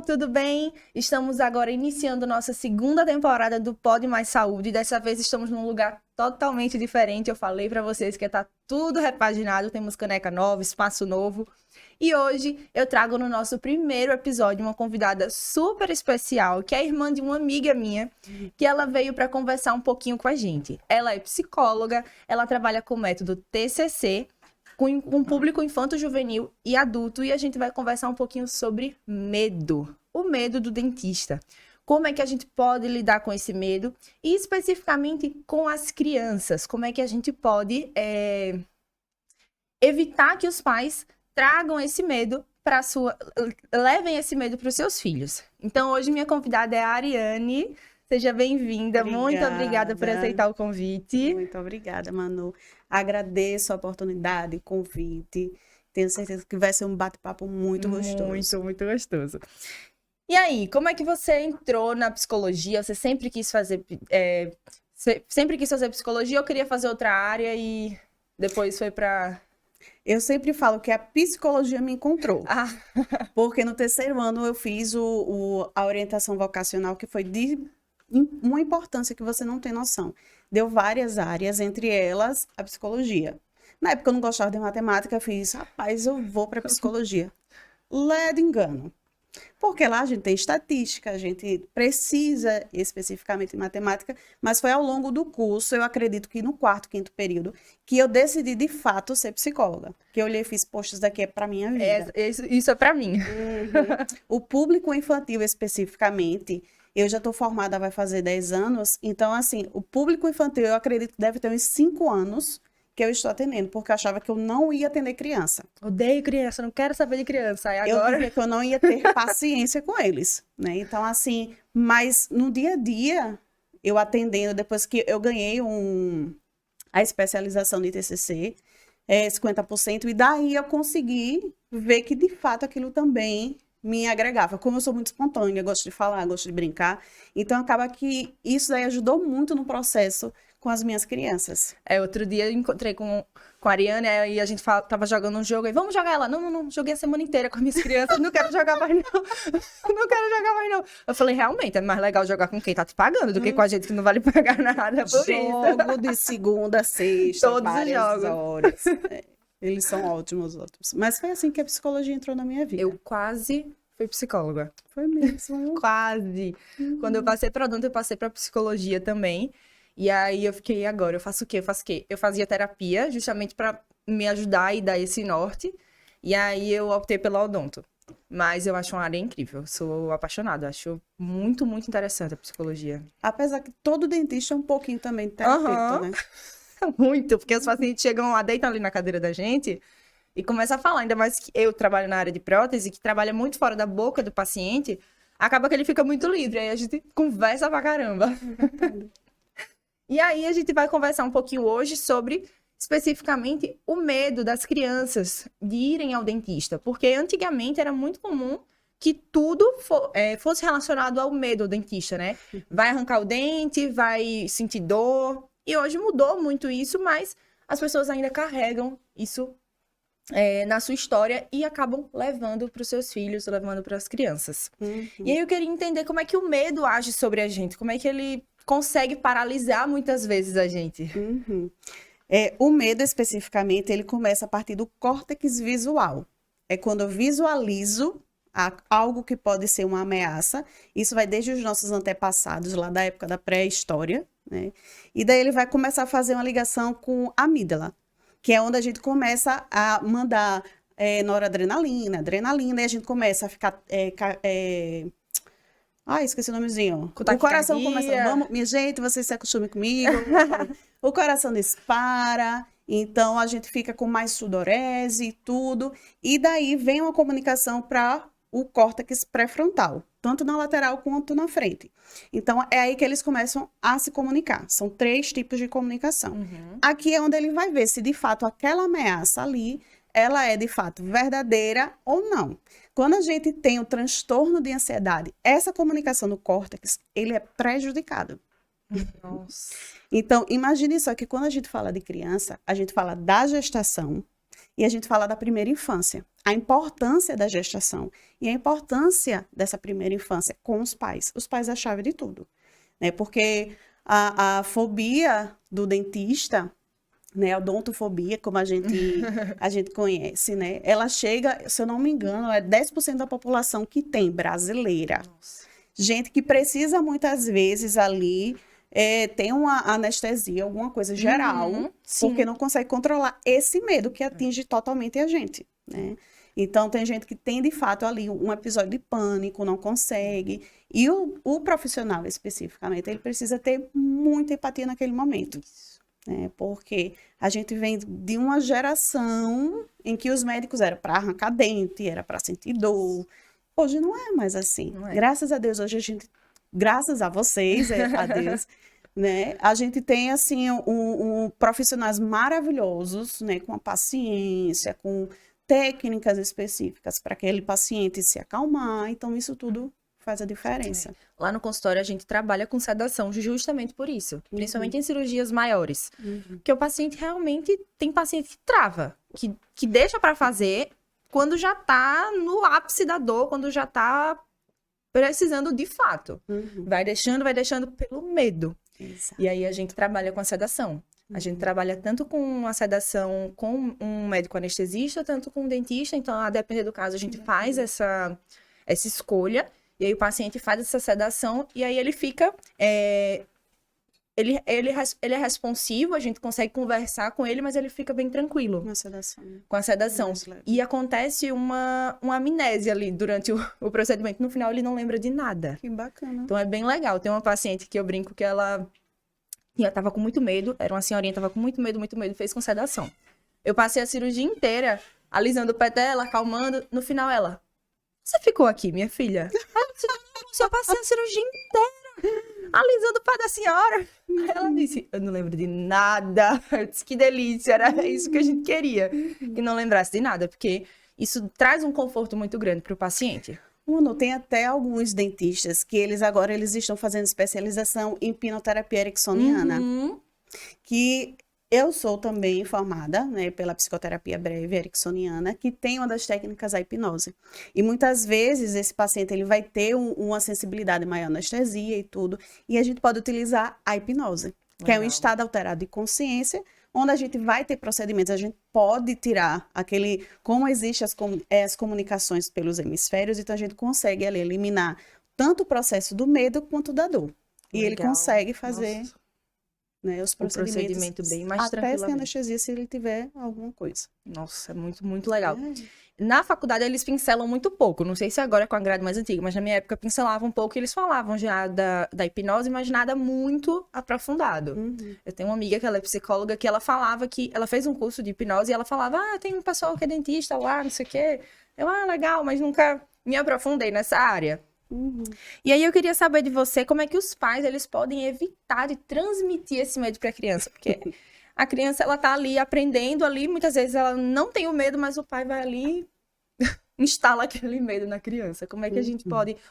tudo bem? Estamos agora iniciando nossa segunda temporada do Pod Mais Saúde. Dessa vez estamos num lugar totalmente diferente. Eu falei para vocês que tá tudo repaginado, temos caneca nova, espaço novo. E hoje eu trago no nosso primeiro episódio uma convidada super especial, que é a irmã de uma amiga minha, que ela veio para conversar um pouquinho com a gente. Ela é psicóloga, ela trabalha com o método TCC, com público infanto-juvenil e adulto, e a gente vai conversar um pouquinho sobre medo, o medo do dentista. Como é que a gente pode lidar com esse medo e especificamente com as crianças, como é que a gente pode evitar que os pais tragam esse medo levem esse medo para os seus filhos. Então hoje minha convidada é a Ariane. Seja bem-vinda, muito obrigada por aceitar o convite. Muito obrigada, Manu. Agradeço a oportunidade, o convite. Tenho certeza que vai ser um bate-papo muito gostoso. Muito gostoso. E aí, como é que você entrou na psicologia? Você sempre quis fazer, sempre quis fazer psicologia ou queria fazer outra área e depois foi para... Eu sempre falo que a psicologia me encontrou. Porque no terceiro ano eu fiz a orientação vocacional, que foi de uma importância que você não tem noção. Deu várias áreas, entre elas a psicologia. Na época eu não gostava de matemática, eu fiz, rapaz, eu vou para psicologia. Ledo engano. Porque lá a gente tem estatística, a gente precisa especificamente de matemática, mas foi ao longo do curso, eu acredito que no quarto, quinto período, que eu decidi de fato ser psicóloga. Que eu olhei e fiz, poxa, isso daqui é para minha vida. Isso é para mim. O público infantil especificamente, eu já estou formada, vai fazer 10 anos, então assim, o público infantil eu acredito que deve ter uns 5 anos que eu estou atendendo, porque eu achava que eu não ia atender criança. Odeio criança, não quero saber de criança. Aí agora... Eu dizia que eu não ia ter paciência com eles, né? Então assim, mas no dia a dia, eu atendendo, depois que eu ganhei a especialização de TCC, 50%, e daí eu consegui ver que de fato aquilo também me agregava. Como eu sou muito espontânea, gosto de falar, gosto de brincar, então acaba que isso daí ajudou muito no processo com as minhas crianças. Outro dia eu encontrei com a Ariane, e a gente tava jogando um jogo, e vamos jogar ela. Não, joguei a semana inteira com as minhas crianças, não quero jogar mais não. Não quero jogar mais não. Eu falei, realmente, é mais legal jogar com quem tá te pagando do que com a gente que não vale pagar nada por Jogo de segunda a sexta, todos os jogos. Horas. Eles são ótimos. Mas foi assim que a psicologia entrou na minha vida. Eu quase fui psicóloga. Foi mesmo. Quase. Quando eu passei para odonto, eu passei para psicologia também. E aí eu fiquei, agora, eu faço o quê? Eu fazia terapia justamente para me ajudar e dar esse norte. E aí eu optei pela odonto. Mas eu acho uma área incrível. Sou apaixonada. Acho muito, muito interessante a psicologia. Apesar que todo dentista é um pouquinho também terapeuta, né? Muito, porque os pacientes chegam lá, deitam ali na cadeira da gente e começam a falar. Ainda mais que eu trabalho na área de prótese, que trabalha muito fora da boca do paciente, acaba que ele fica muito livre. Aí a gente conversa pra caramba. E aí a gente vai conversar um pouquinho hoje sobre, especificamente, o medo das crianças de irem ao dentista. Porque antigamente era muito comum que tudo fosse relacionado ao medo do dentista, né? Vai arrancar o dente, vai sentir dor. E hoje mudou muito isso, mas as pessoas ainda carregam isso na sua história e acabam levando para os seus filhos, levando para as crianças. E aí eu queria entender como é que o medo age sobre a gente, como é que ele consegue paralisar muitas vezes a gente. O medo, especificamente, ele começa a partir do córtex visual. É quando eu visualizo algo que pode ser uma ameaça. Isso vai desde os nossos antepassados, lá da época da pré-história, né? E daí ele vai começar a fazer uma ligação com a amígdala, que é onde a gente começa a mandar noradrenalina, adrenalina, e a gente começa a ficar... esqueci o nomezinho. O coração começa... Minha gente, vocês se acostumem comigo. O coração dispara, então a gente fica com mais sudorese e tudo. E daí vem uma comunicação para o córtex pré-frontal, tanto na lateral quanto na frente. Então, é aí que eles começam a se comunicar. São 3 tipos de comunicação. Aqui é onde ele vai ver se, de fato, aquela ameaça ali, ela é, de fato, verdadeira ou não. Quando a gente tem o transtorno de ansiedade, essa comunicação no córtex, ele é prejudicado. Nossa. Então, imagine só que quando a gente fala de criança, a gente fala da gestação, E a gente fala da primeira infância, a importância da gestação e a importância dessa primeira infância com os pais. Os pais é a chave de tudo, né? Porque a fobia do dentista, né, a odontofobia, como a gente conhece, né? Ela chega, se eu não me engano, é 10% da população que tem, brasileira. Nossa. Gente que precisa muitas vezes ali tem uma anestesia, alguma coisa geral, porque não consegue controlar esse medo que atinge totalmente a gente, né? Então, tem gente que tem, de fato, ali um episódio de pânico, não consegue. E o profissional, especificamente, ele precisa ter muita empatia naquele momento. Né? Porque a gente vem de uma geração em que os médicos eram para arrancar dente, era para sentir dor. Hoje não é mais assim. Não é. Graças a Deus, hoje a gente... Graças a vocês, a Deus, né? A gente tem, assim, profissionais maravilhosos, né? Com a paciência, com técnicas específicas para aquele paciente se acalmar. Então, isso tudo faz a diferença. Lá no consultório, a gente trabalha com sedação justamente por isso. Principalmente em cirurgias maiores. Porque o paciente realmente... Tem paciente que trava, que deixa para fazer quando já tá no ápice da dor, quando já tá... precisando de fato. Vai deixando pelo medo. Exato. E aí a gente trabalha com a sedação. A gente trabalha tanto com a sedação com um médico anestesista, tanto com um dentista. Então, a depender do caso, a gente faz essa escolha. E aí o paciente faz essa sedação e aí ele fica... Ele é responsivo, a gente consegue conversar com ele, mas ele fica bem tranquilo. Com a sedação. E acontece uma amnésia ali durante o procedimento. No final, ele não lembra de nada. Que bacana. Então, é bem legal. Tem uma paciente que eu brinco que ela tava com muito medo. Era uma senhorinha, tava com muito medo, fez com sedação. Eu passei a cirurgia inteira alisando o pé dela, acalmando. No final, ela... Você ficou aqui, minha filha? Eu passei a cirurgia inteira alisando o pé da senhora. Ela disse, eu não lembro de nada. Eu disse, que delícia, era isso que a gente queria. Que não lembrasse de nada, porque isso traz um conforto muito grande para o paciente. Mano, tem até alguns dentistas que eles estão fazendo especialização em hipnoterapia ericksoniana. Que eu sou também formada, né, pela psicoterapia breve ericksoniana, que tem uma das técnicas a hipnose. E muitas vezes esse paciente ele vai ter uma sensibilidade maior à anestesia e tudo, e a gente pode utilizar a hipnose, que é um estado alterado de consciência, onde a gente vai ter procedimentos, a gente pode tirar como existem as comunicações pelos hemisférios, então a gente consegue ali eliminar tanto o processo do medo quanto da dor. E ele consegue fazer... Nossa. Né, os procedimentos bem mais até sem anestesia se ele tiver alguma coisa. Nossa, é muito, muito legal. Na faculdade eles pincelam muito pouco, não sei se agora é com a grade mais antiga, mas na minha época pincelavam um pouco e eles falavam já da hipnose, mas nada muito aprofundado. Eu tenho uma amiga que ela é psicóloga que ela falava que ela fez um curso de hipnose e ela falava, tem um pessoal que é dentista lá, não sei o quê. Eu, legal, mas nunca me aprofundei nessa área. E aí eu queria saber de você como é que os pais eles podem evitar de transmitir esse medo para a criança, porque a criança ela tá ali aprendendo ali, muitas vezes ela não tem o medo, mas o pai vai ali instala aquele medo na criança. Como é que a gente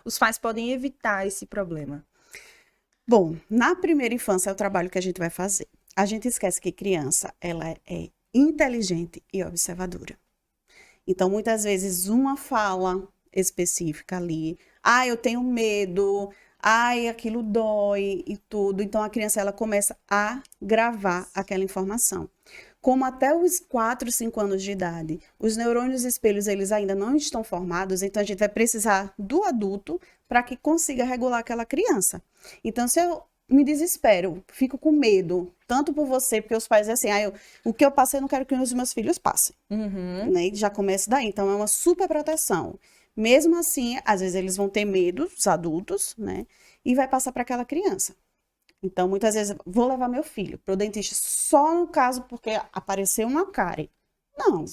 os pais podem evitar esse problema? Bom, na primeira infância é o trabalho que a gente vai fazer. A gente esquece que criança ela é inteligente e observadora. Então muitas vezes uma fala específica ali, eu tenho medo, aquilo dói e tudo. Então, a criança, ela começa a gravar aquela informação. Como até os 4, 5 anos de idade, os neurônios espelhos, eles ainda não estão formados, então a gente vai precisar do adulto para que consiga regular aquela criança. Então, se eu me desespero, fico com medo, tanto por você, porque os pais dizem assim, o que eu passei, eu não quero que os meus filhos passem. Né? E já começa daí. Então, é uma super proteção. Mesmo assim, às vezes eles vão ter medo, os adultos, né? E vai passar para aquela criança. Então, muitas vezes, vou levar meu filho para o dentista só no caso porque apareceu uma cárie. Não.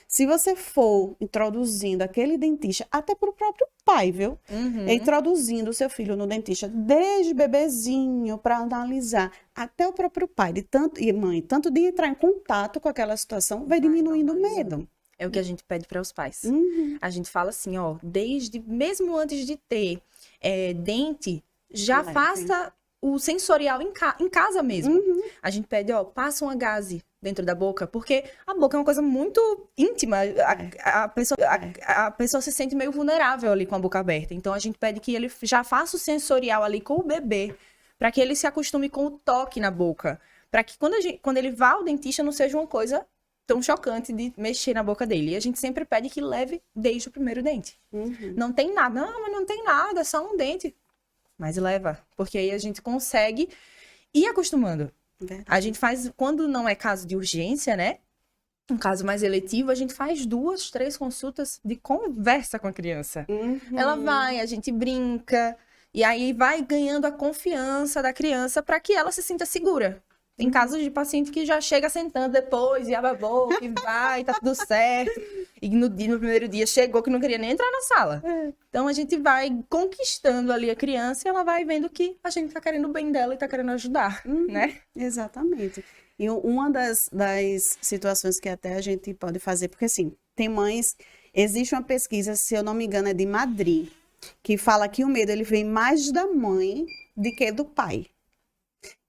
Se você for introduzindo aquele dentista, até para o próprio pai, viu? Introduzindo o seu filho no dentista desde bebezinho para analisar, até o próprio pai e mãe, tanto de entrar em contato com aquela situação, vai diminuindo o medo. É o que a gente pede para os pais. A gente fala assim, mesmo antes de ter dente, já faça o sensorial em casa mesmo. A gente pede, ó, passa uma gaze dentro da boca, porque a boca é uma coisa muito íntima. A pessoa se sente meio vulnerável ali com a boca aberta. Então, a gente pede que ele já faça o sensorial ali com o bebê, para que ele se acostume com o toque na boca. Para que quando ele vá ao dentista não seja uma coisa tão chocante de mexer na boca dele. E a gente sempre pede que leve desde o primeiro dente. Não tem nada. Não, mas não tem nada, é só um dente. Mas leva, porque aí a gente consegue ir acostumando. Verdade. A gente faz, quando não é caso de urgência, né? Um caso mais eletivo, a gente faz 2, 3 consultas de conversa com a criança. Ela vai, a gente brinca, e aí vai ganhando a confiança da criança para que ela se sinta segura. Tem casos de paciente que já chega sentando depois, e abre a boca, e vai, tá tudo certo. E no primeiro dia chegou que não queria nem entrar na sala. Então a gente vai conquistando ali a criança e ela vai vendo que a gente tá querendo o bem dela e tá querendo ajudar, né? Exatamente. E uma das situações que até a gente pode fazer, porque assim, tem mães, existe uma pesquisa, se eu não me engano, é de Madrid, que fala que o medo ele vem mais da mãe do que do pai.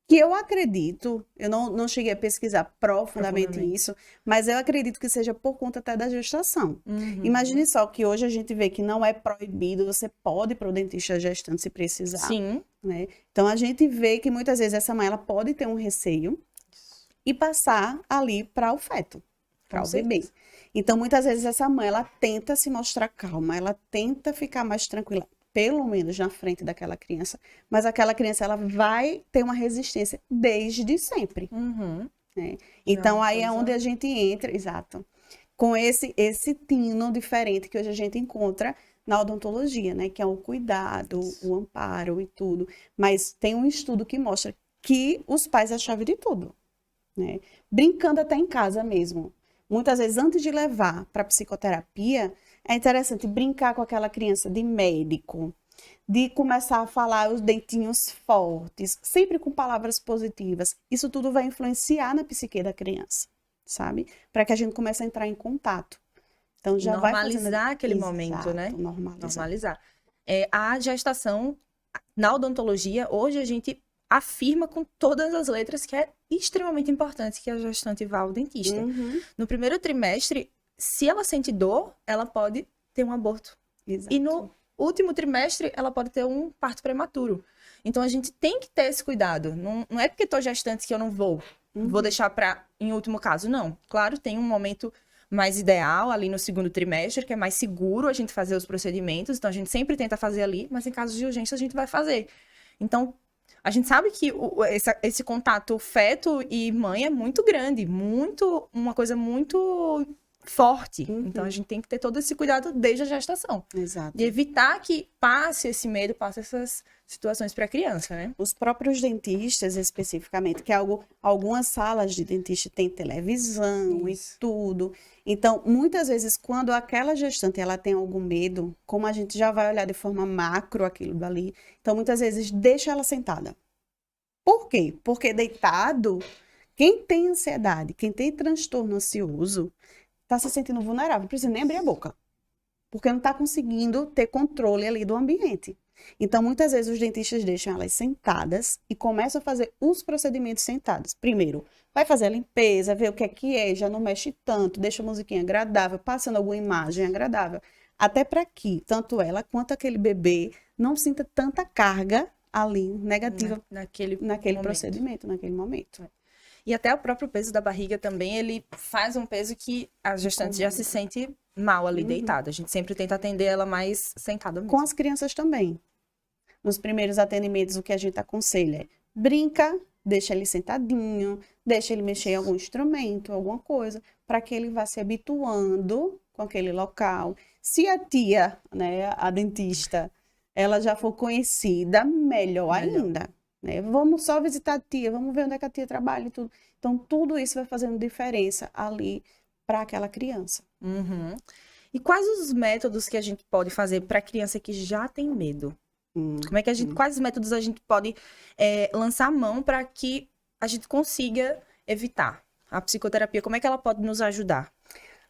Que eu acredito, eu não cheguei a pesquisar profundamente isso, mas eu acredito que seja por conta até da gestação. Imagine só que hoje a gente vê que não é proibido, você pode ir para o dentista gestante se precisar. Sim. Né? Então a gente vê que muitas vezes essa mãe ela pode ter um receio e passar ali para o feto, para o bebê. Então muitas vezes essa mãe ela tenta se mostrar calma, ela tenta ficar mais tranquila, pelo menos na frente daquela criança, mas aquela criança ela vai ter uma resistência desde sempre. Né? Então aí é onde a gente entra, exato, com esse tino diferente que hoje a gente encontra na odontologia, né? Que é o cuidado, o amparo e tudo. Mas tem um estudo que mostra que os pais é a chave de tudo. Né? Brincando até em casa mesmo. Muitas vezes, antes de levar para psicoterapia, é interessante brincar com aquela criança de médico, de começar a falar os dentinhos fortes, sempre com palavras positivas. Isso tudo vai influenciar na psique da criança, sabe? Para que a gente comece a entrar em contato. Então, já normalizar aquele momento, né? Normalizar. A gestação, na odontologia, hoje a gente afirma com todas as letras que é extremamente importante que a gestante vá ao dentista. No primeiro trimestre, se ela sente dor, ela pode ter um aborto. Exato. E no último trimestre, ela pode ter um parto prematuro. Então, a gente tem que ter esse cuidado. Não é porque estou gestante que eu não vou deixar para, em último caso. Não. Claro, tem um momento mais ideal ali no segundo trimestre, que é mais seguro a gente fazer os procedimentos. Então, a gente sempre tenta fazer ali, mas em casos de urgência, a gente vai fazer. Então, a gente sabe que esse contato feto e mãe é muito grande, uma coisa muito forte. Então, a gente tem que ter todo esse cuidado desde a gestação. Exato. De evitar que passe esse medo, passe essas situações para a criança, né? Os próprios dentistas, especificamente, que algumas salas de dentista têm televisão e tudo. Então, muitas vezes, quando aquela gestante ela tem algum medo, como a gente já vai olhar de forma macro aquilo dali, então, muitas vezes, deixa ela sentada. Por quê? Porque deitado, quem tem ansiedade, quem tem transtorno ansioso, está se sentindo vulnerável, não precisa nem abrir a boca, porque não está conseguindo ter controle ali do ambiente. Então, muitas vezes, os dentistas deixam elas sentadas e começam a fazer os procedimentos sentadas. Primeiro, vai fazer a limpeza, ver o que é, já não mexe tanto, deixa a musiquinha agradável, passando alguma imagem agradável, até para que tanto ela quanto aquele bebê não sinta tanta carga ali negativa naquele procedimento, naquele momento. E até o próprio peso da barriga também, ele faz um peso que a gestante já se sente mal ali deitada. A gente sempre tenta atender ela mais sentada mesmo. Com as crianças também. Nos primeiros atendimentos, o que a gente aconselha é brinca, deixa ele sentadinho, deixa ele mexer em algum instrumento, alguma coisa, para que ele vá se habituando com aquele local. Se a tia, né, a dentista, ela já for conhecida, melhor ainda. Né? Vamos só visitar a tia, vamos ver onde é que a tia trabalha e tudo. Então, tudo isso vai fazendo diferença ali para aquela criança. E quais os métodos que a gente pode fazer para a criança que já tem medo? Como é que quais métodos a gente pode lançar a mão para que a gente consiga evitar? A psicoterapia, como é que ela pode nos ajudar?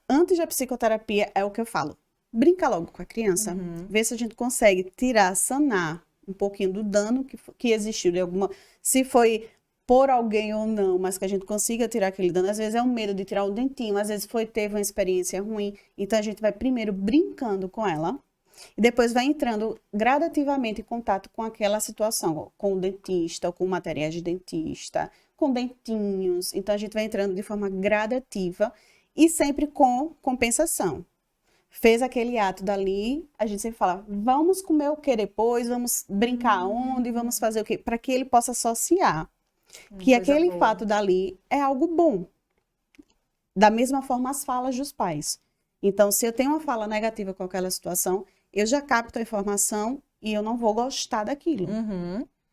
Antes da psicoterapia, é o que eu falo. Brinca logo com a criança, vê se a gente consegue tirar, sanar um pouquinho do dano que existiu, de alguma, se foi por alguém ou não, mas que a gente consiga tirar aquele dano. Às vezes é um medo de tirar o dentinho, às vezes teve uma experiência ruim, então a gente vai primeiro brincando com ela, e depois vai entrando gradativamente em contato com aquela situação, com o dentista, ou com materiais de dentista, com dentinhos. Então, a gente vai entrando de forma gradativa e sempre com compensação. Fez aquele ato dali, a gente sempre fala, vamos comer o que depois, vamos brincar onde, vamos fazer o quê? Para que ele possa associar que aquele fato dali é algo bom. Da mesma forma, as falas dos pais. Então, se eu tenho uma fala negativa com aquela situação, eu já capto a informação e eu não vou gostar daquilo.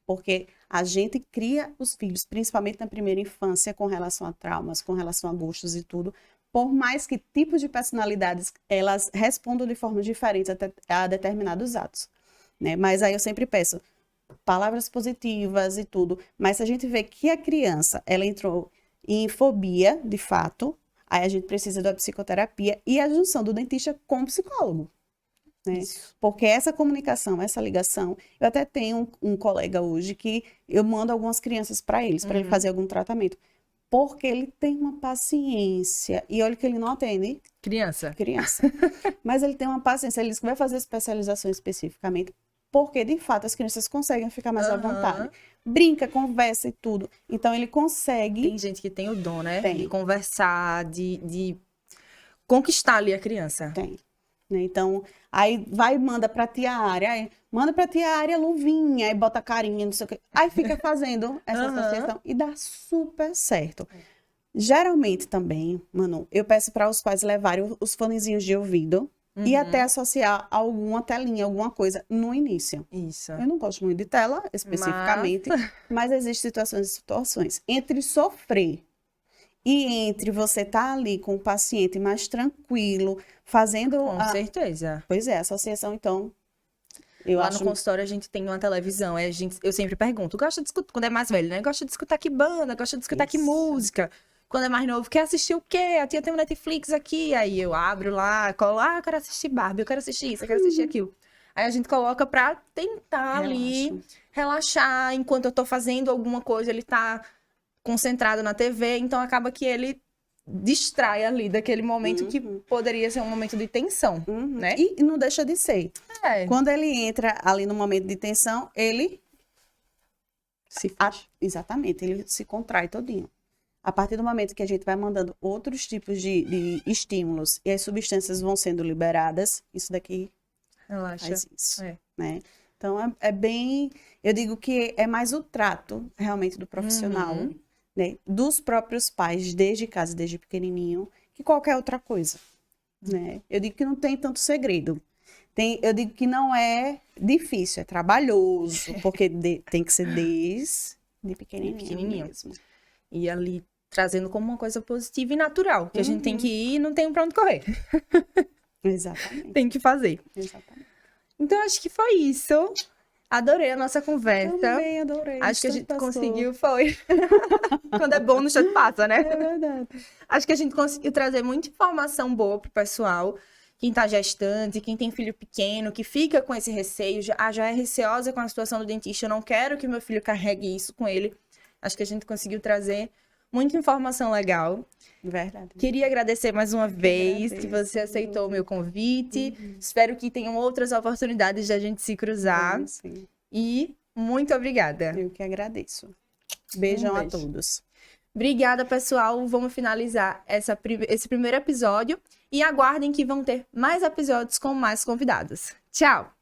Porque a gente cria os filhos, principalmente na primeira infância, com relação a traumas, com relação a gostos e tudo, por mais que tipos de personalidades, elas respondam de forma diferente a determinados atos, né? Mas aí eu sempre peço palavras positivas e tudo, mas se a gente vê que a criança, ela entrou em fobia, de fato, aí a gente precisa da psicoterapia e a junção do dentista com o psicólogo. Né? Porque essa comunicação, essa ligação, eu até tenho um colega hoje que eu mando algumas crianças para eles, para ele fazer algum tratamento, porque ele tem uma paciência, e olha que ele não atende criança, mas ele tem uma paciência, ele diz que vai fazer especialização especificamente, porque de fato as crianças conseguem ficar mais à vontade, brinca, conversa e tudo, então ele consegue. Tem gente que tem o dom, né, de conversar, de conquistar ali a criança. Tem. Então, aí vai e manda pra tia Área, luvinha, aí bota carinha, não sei o quê. Aí fica fazendo essa associação e dá super certo. Geralmente também, Manu, eu peço para os pais levarem os fonezinhos de ouvido e até associar alguma telinha, alguma coisa no início. Isso. Eu não gosto muito de tela, especificamente, mas existem situações. Entre sofrer e entre você estar ali com o paciente mais tranquilo, fazendo... Com certeza. Pois é, a associação, então... Lá no consultório a gente tem uma televisão, eu sempre pergunto, gosta de escutar, quando é mais velho, né? Gosta de escutar que banda, gosta de escutar que música. Quando é mais novo, quer assistir o quê? A tia tem um Netflix aqui, aí eu abro lá, colo, eu quero assistir Barbie, eu quero assistir isso, eu quero assistir aquilo. Aí a gente coloca pra tentar ali relaxar, enquanto eu tô fazendo alguma coisa, ele tá concentrado na TV, então acaba que ele distrai ali daquele momento que poderia ser um momento de tensão, né? E não deixa de ser. Quando ele entra ali no momento de tensão, ele exatamente, ele se contrai todinho. A partir do momento que a gente vai mandando outros tipos de estímulos e as substâncias vão sendo liberadas, isso daqui faz isso, né? Então, é bem... Eu digo que é mais o trato, realmente, do profissional, né? Dos próprios pais, desde casa, desde pequenininho, que qualquer outra coisa, né? Eu digo que não tem tanto segredo. Eu digo que não é difícil, é trabalhoso, porque tem que ser desde pequenininho mesmo. E ali, trazendo como uma coisa positiva e natural, que a gente tem que ir e não tem pra onde correr. Exatamente. Tem que fazer. Exatamente. Então, acho que foi isso. Adorei a nossa conversa. Também adorei. Acho que a gente conseguiu, foi. Quando é bom, no chat passa, né? É verdade. Acho que a gente conseguiu trazer muita informação boa pro pessoal. Quem tá gestante, quem tem filho pequeno, que fica com esse receio, já é receosa com a situação do dentista, eu não quero que meu filho carregue isso com ele. Acho que a gente conseguiu trazer muita informação legal. Verdade. Queria agradecer mais uma vez que você aceitou o meu convite. Espero que tenham outras oportunidades de a gente se cruzar. Sim. E muito obrigada. Eu que agradeço. Beijão a todos. Obrigada, pessoal. Vamos finalizar esse primeiro episódio. E aguardem que vão ter mais episódios com mais convidados. Tchau!